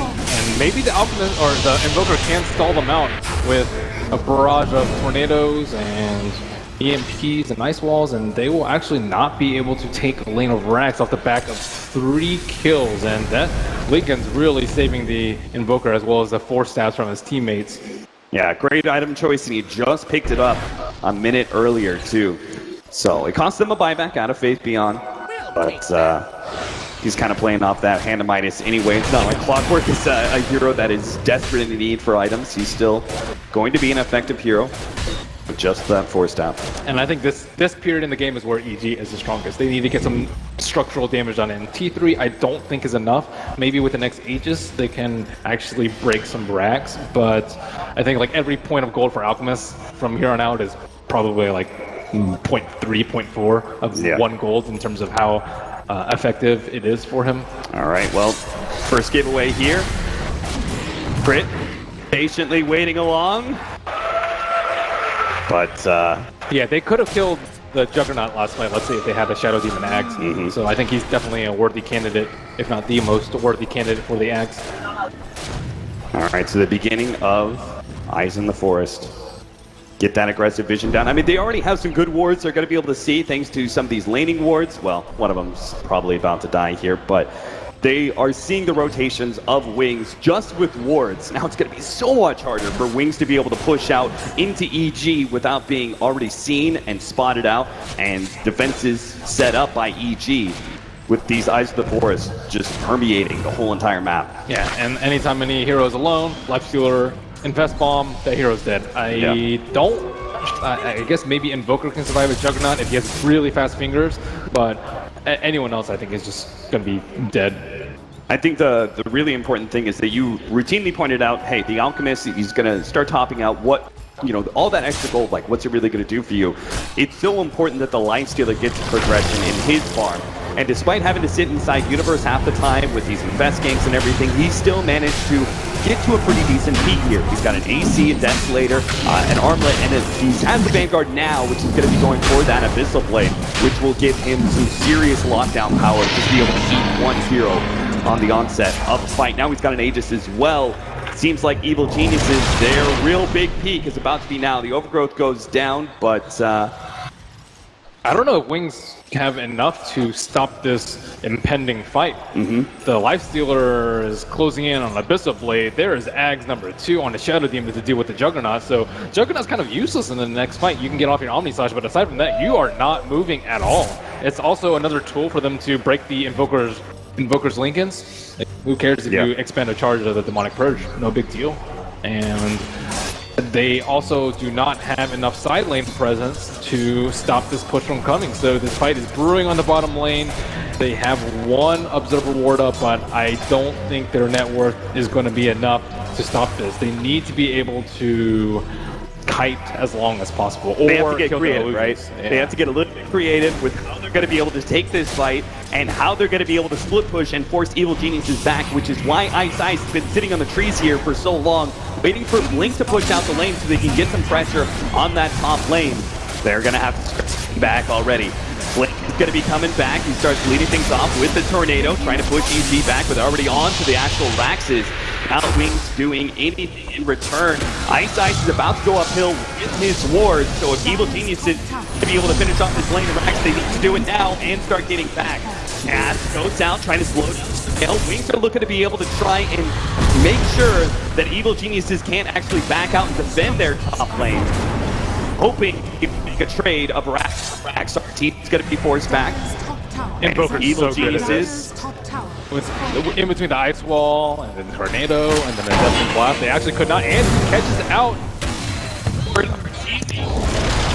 And maybe the Alchemist or the Invoker can stall them out with a barrage of tornadoes and EMPs and ice walls, and they will actually not be able to take a lane of racks off the back of 3 kills. And that Lincoln's really saving the Invoker as well as the 4 stabs from his teammates. Yeah, great item choice, and he just picked it up a minute earlier too. So it cost them a buyback out of Faith Beyond, but he's kind of playing off that hand of Midas anyway. It's not like Clockwork is a hero that is desperate in need for items. He's still going to be an effective hero with just that 4-stab. And I think this period in the game is where EG is the strongest. They need to get some structural damage done, and T3 I don't think is enough. Maybe with the next Aegis they can actually break some racks, but I think like every point of gold for Alchemist from here on out is probably like 0.3, 0.4 of 1 gold in terms of how effective it is for him. All right, well, first giveaway here. Crit patiently waiting along. But yeah, they could have killed the Juggernaut last fight, let's say, if they had the Shadow Demon Axe. So I think he's definitely a worthy candidate, if not the most worthy candidate for the Axe. All right, so the beginning of Eyes in the Forest. Get that aggressive vision down. I mean, they already have some good wards they're going to be able to see thanks to some of these laning wards. Well, one of them's probably about to die here, but they are seeing the rotations of Wings just with wards. Now it's going to be so much harder for Wings to be able to push out into EG without being already seen and spotted out, and defenses set up by EG with these Eyes of the Forest just permeating the whole entire map. Yeah, and anytime any hero is alone, Lifestealer, Infest Bomb, that hero's dead. I guess maybe Invoker can survive with Juggernaut if he has really fast fingers, but anyone else I think is just going to be dead. I think the really important thing is that you routinely pointed out, hey, the Alchemist, he's going to start topping out what, you know, all that extra gold, like what's it really going to do for you? It's so important that the Lifestealer gets progression in his farm. And despite having to sit inside Universe half the time with these Infest ganks and everything, he still managed to get to a pretty decent peak here. He's got an AC, a Desolator, an Armlet, and he has the Vanguard now, which is going to be going for that Abyssal Blade, which will give him some serious lockdown power to be able to eat one hero on the onset of the fight. Now he's got an Aegis as well. Seems like Evil Geniuses, their real big peak is about to be now. The Overgrowth goes down, but I don't know if Wings have enough to stop this impending fight. The Lifestealer is closing in on Abyssal Blade. There is Ags number 2 on the Shadow Demon to deal with the Juggernaut. So Juggernaut's kind of useless in the next fight. You can get off your Omni Slash, but aside from that, you are not moving at all. It's also another tool for them to break the Invoker's Lincolns. Like, who cares if you expand a charge of the Demonic Purge? No big deal. And they also do not have enough side lane presence to stop this push from coming. So this fight is brewing on the bottom lane. They have 1 Observer ward up, but I don't think their net worth is going to be enough to stop this. They need to be able to kite as long as possible. Or they have to get creative, right? Yeah. They have to get a little bit creative with how they're going to be able to take this fight and how they're going to be able to split push and force Evil Geniuses back, which is why Ice has been sitting on the trees here for so long, waiting for Blink to push out the lane so they can get some pressure on that top lane. They're going to have to start back already. Blink is going to be coming back. He starts leading things off with the Tornado, trying to push EG back, but already on to the actual Vaxes. Not Wings doing anything in return. Ice is about to go uphill with his ward, so if Evil Geniuses to be able to finish off this lane of Vax, they need to do it now and start getting back. As goes down, trying to slow down the tail. Wings are looking to be able to try and make sure that Evil Geniuses can't actually back out and defend their top lane. Hoping to make a trade of Rax. Arteezy is going to be forced back. Invoker's Evil so good at Geniuses. In between the Ice Wall and then the Tornado and then the Deathly Blast, they actually could not, and he catches out.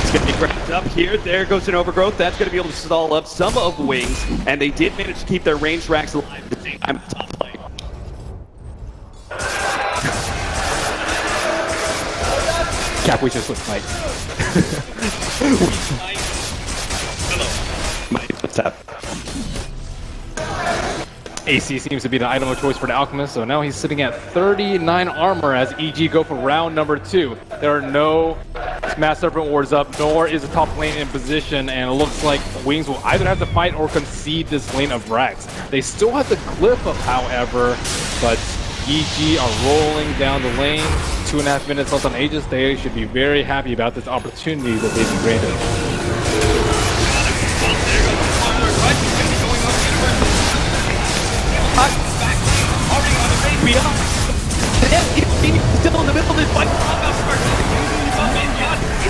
It's going to be grabbed up here. There goes an Overgrowth. That's going to be able to stall up some of Wings, and they did manage to keep their ranged racks alive at the same time. Top play. Cap, we should switch fights. What's up? AC seems to be the item of choice for the Alchemist, so now he's sitting at 39 armor as EG go for round number 2. There are no Mass Serpent Wards up, nor is the top lane in position, and it looks like Wings will either have to fight or concede this lane of Rax. They still have the clip up, however, but EG are rolling down the lane. 2.5 minutes left on Aegis. They should be very happy about this opportunity that they've been granted. Beyond. He's still in the middle of this fight. He's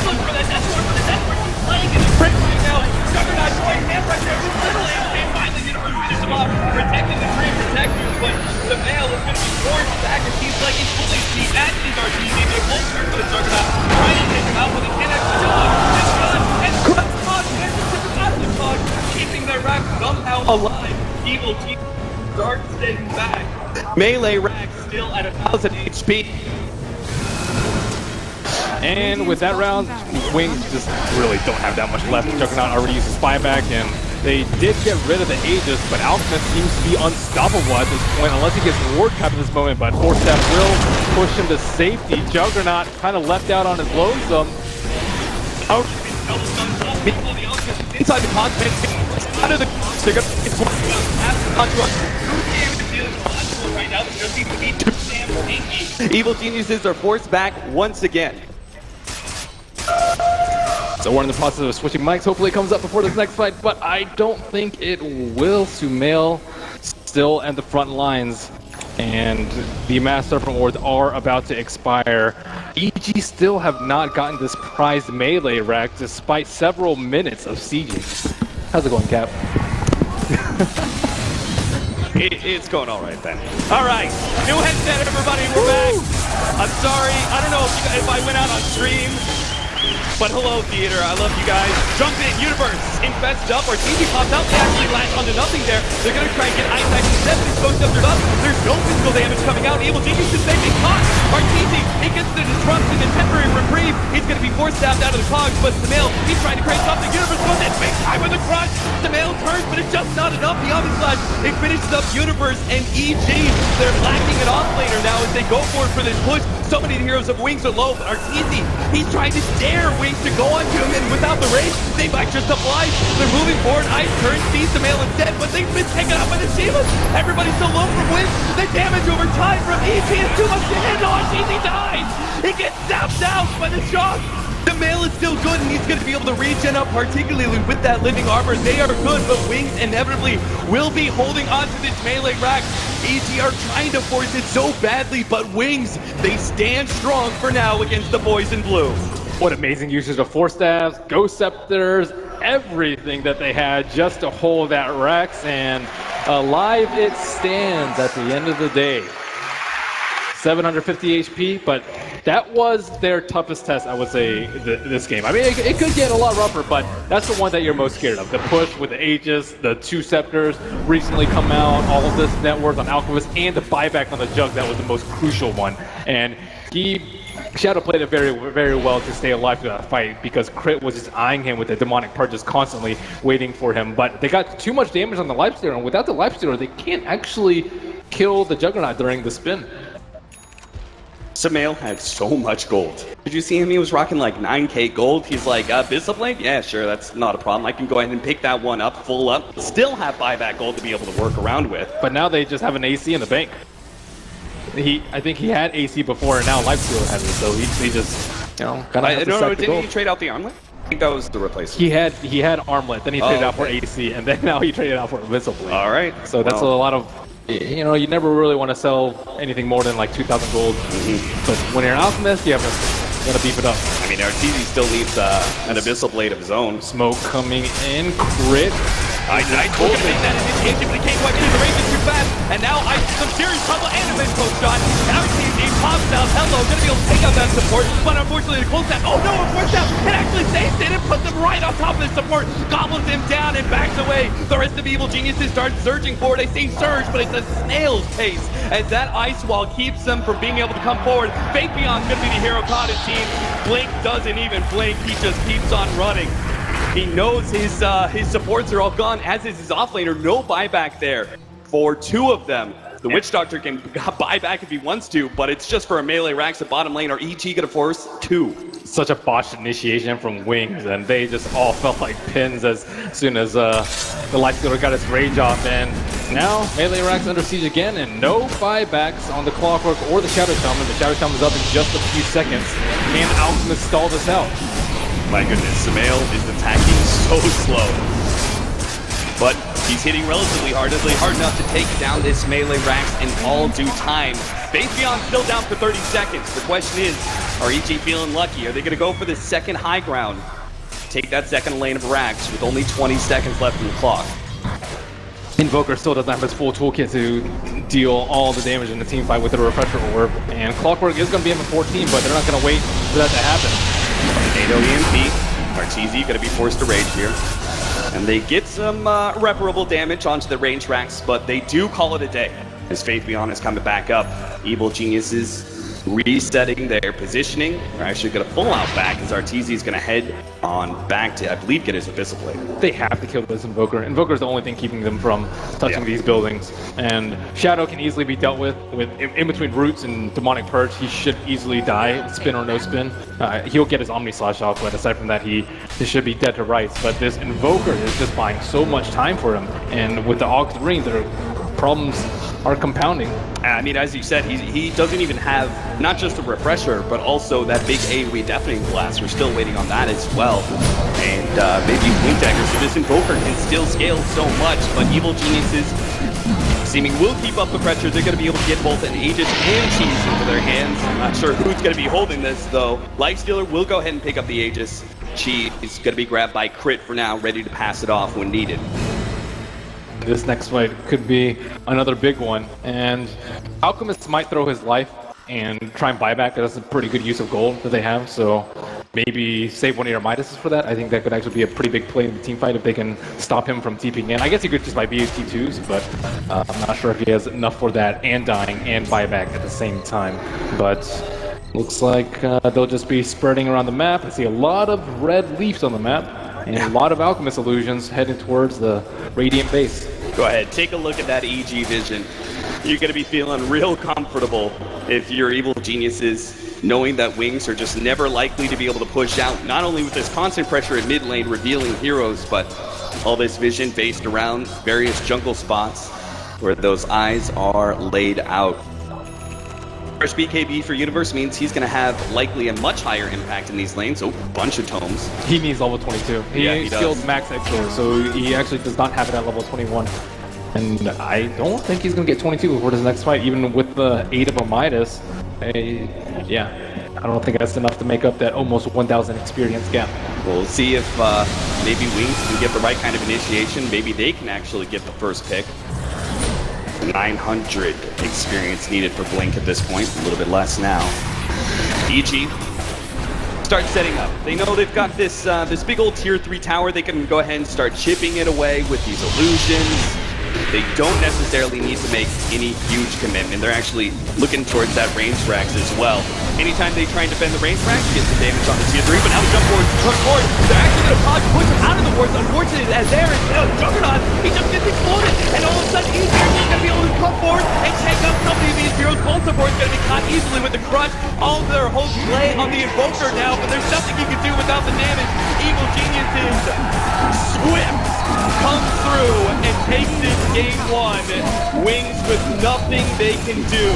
looking for that death sword, but the death sword is playing in the print right now. Juggernaut going hand right there with little and finally Universe finish him off, protecting the tree protectors, but the Veil is going to be forced back. It seems like it's fully speed, as is Arteezy. They both turn for the Juggernaut, trying to take him out with a 10x still up, and gun, and Cross, and the Cog, keeping their rack somehow alive. Evil G starts staying back. Melee rack still at 1,000 HP. And with that round, Wings just really don't have that much left. Juggernaut already used his buyback, and they did get rid of the Aegis, but Alchemist seems to be unstoppable at this point, unless he gets ward cap at this moment, but Force Staff will push him to safety. Juggernaut kind of left out on his lonesome. Inside the content, out of the they're going right now, there seems to be too damn tanky. Evil Geniuses are forced back once again. So we're in the process of switching mics. Hopefully it comes up before this next fight, but I don't think it will. Sumail still at the front lines, and the Mass Serpent Wards are about to expire. EG still have not gotten this prized melee rack despite several minutes of sieging. How's it going, Cap? It's going all right then. All right, new headset, everybody. We're back. I'm sorry. I don't know if I went out on stream, but hello, theater. I love you guys. Jump in, Universe. Infest up. Arteezy pops out. They actually latch onto nothing there. They're going to try and get eyesight instead, but he's supposed to up. There's no physical damage coming out. Evil Genius is making caught. Arteezy, he gets the disruption and temporary reprieve. He's going to be forced out of the cogs, but Sumail, he's trying to create something. Universe goes in big time with the crush. Sumail turns, but it's just not enough. The other side, it finishes up Universe and EG. They're lacking an off-laner now as they go for this push. So many heroes of Wings are low, but Arteezy, he's trying to dare Wings to go onto him, and without the rage, they might just oblige. They're moving forward. Ice turns, sees the mail instead, but they've been taken up by the Shivas. Everybody's so low from Wings. The damage over time from EG is too much to handle. Arteezy dies. He gets zapped out by the shock. The mail is still good, and he's going to be able to regen up, particularly with that living armor. They are good, but Wings inevitably will be holding on to this melee rack. EG are trying to force it so badly, but Wings, they stand strong for now against the boys in blue. What amazing usage of Force Staffs, Ghost Scepters, everything that they had just to hold that Rex, and alive it stands at the end of the day. 750 HP, but that was their toughest test, I would say, this game. I mean, it could get a lot rougher, but that's the one that you're most scared of. The push with the Aegis, the 2 Scepters recently come out, all of this net worth on Alchemist, and the buyback on the Jug, that was the most crucial one. And Shadow played it very, very well to stay alive through that fight, because Crit was just eyeing him with the demonic purges constantly waiting for him. But they got too much damage on the Lifestealer, and without the Lifestealer, they can't actually kill the Juggernaut during the spin. Sumail had so much gold. Did you see him? He was rocking like 9k gold. He's like, Abyssal Blade? Yeah, sure, that's not a problem. I can go ahead and pick that one up, full up. Still have buyback gold to be able to work around with. But now they just have an AC in the bank. I think he had AC before, and now Lifestealer has it, so he just, you know, kind of has to suck the gold. Didn't he trade out the armlet? I think that was the replacement. He had Armlet, then he traded out for AC, and then now he traded out for Abyssal Blade. All right. So that's a lot of, you know, you never really want to sell anything more than like 2,000 gold. But when you're an Alchemist, you gotta beef it up. I mean, Arteezy still needs an Abyssal Blade of his own. Smoke coming in, Crit. I told him that initiation, but he can't quite get the range too fast. And now I some serious trouble and a mid-close shot. Arteezy pops out. Hello, gonna be able to take out that support, but unfortunately the close tap. Oh no, of course that it actually saves it and puts him right on top of the support. Gobbles him down and backs away. The rest of Evil Geniuses start surging forward. I say surge, but it's a snail's pace as that ice wall keeps them from being able to come forward. Fate Beyond's gonna be the hero caught his team. Blink doesn't even blink. He just keeps on running. He knows his supports are all gone, as is his offlaner. No buyback there. for 2 of them. The Witch Doctor can buy back if he wants to, but it's just for a melee Rax at bottom lane. Are EG gonna force 2? Such a botched initiation from Wings, and they just all felt like pins as soon as the Lifestealer got his rage off. And now melee Rax under siege again, and no buybacks on the Clockwork or the Shadow Shaman. The Shadow Shaman's up in just a few seconds. Can Alchemist stall this out? My goodness, Samael is attacking so slow. But he's hitting relatively hard enough to take down this melee Rax in all due time. Faith still down for 30 seconds. The question is, are EG feeling lucky? Are they going to go for the second high ground? Take that second lane of Rax with only 20 seconds left in the clock. Invoker still doesn't have his full toolkit to deal all the damage in the team fight with the Refresher Orb. And Clockwork is going to be M14, but they're not going to wait for that to happen. Tornado EMP. Arteezy going to be forced to rage here. And they get some irreparable damage onto the range Rax, but they do call it a day. As Faith Beyond is coming back up, Evil Geniuses resetting their positioning. They're actually going to full out back as Arteezy is going to head on back to, I believe, get his Abyssal Blade. They have to kill this Invoker. Invoker is the only thing keeping them from touching these buildings. And Shadow can easily be dealt with in between Roots and Demonic Purge. He should easily die, spin or no spin. He'll get his Omni Slash off, but aside from that, he should be dead to rights. But this Invoker is just buying so much time for him. And with the Aug's Ring, their problems are compounding. I mean, as you said, he doesn't even have not just a refresher, but also that big AoE Deafening Blast. We're still waiting on that as well. And maybe Blink Dagger, so this Invoker can still scale so much, but Evil Geniuses seeming will keep up the pressure. They're going to be able to get both an Aegis and Cheese into their hands. I'm not sure who's going to be holding this, though. Lifestealer will go ahead and pick up the Aegis. Cheese is going to be grabbed by Crit for now, ready to pass it off when needed. This next fight could be another big one, and Alchemist might throw his life and try and buy back. That's a pretty good use of gold that they have, so maybe save one of your Midases for that. I think that could actually be a pretty big play in the team fight if they can stop him from TPing in. I guess he could just buy BAT2s, but I'm not sure if he has enough for that and dying and buyback at the same time. But looks like they'll just be spreading around the map. I see a lot of red leaves on the map and a lot of Alchemist illusions heading towards the Radiant base. Go ahead, take a look at that EG vision. You're going to be feeling real comfortable if you're Evil Geniuses, knowing that Wings are just never likely to be able to push out, not only with this constant pressure at mid lane revealing heroes, but all this vision based around various jungle spots where those eyes are laid out. Fresh BKB for Universe means he's going to have likely a much higher impact in these lanes. Oh, bunch of tomes. He needs level 22. He skilled max Exor, so he actually does not have it at level 21. And I don't think he's going to get 22 before this next fight, even with the 8 of a Midas. Yeah, I don't think that's enough to make up that almost 1,000 experience gap. We'll see if maybe Wings can get the right kind of initiation. Maybe they can actually get the first pick. 900 experience needed for Blink at this point, a little bit less now. EG start setting up. They know they've got this this big old tier 3 tower. They can go ahead and start chipping it away with these illusions. They don't necessarily need to make any huge commitment. They're actually looking towards that range Rax as well. Anytime they try and defend the range Rax, get some damage on the tier 3, but now the jump forward. They're actually going to push him out of the wards. Unfortunate as there is Juggernaut. He just gets exploded, and all of a sudden EG is going to be able to come forward and take up so many of these heroes. Both support is going to be caught easily with the crush. All of their whole play on the Invoker now, but there's nothing you can do without the damage. Evil Geniuses Swift comes through and takes this game 1. Wings with nothing they can do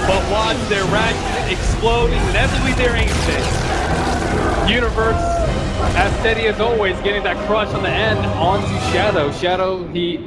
but watch their Rax explode and inevitably their aim miss. Universe, as steady as always, getting that crush on the end onto Shadow. Shadow, he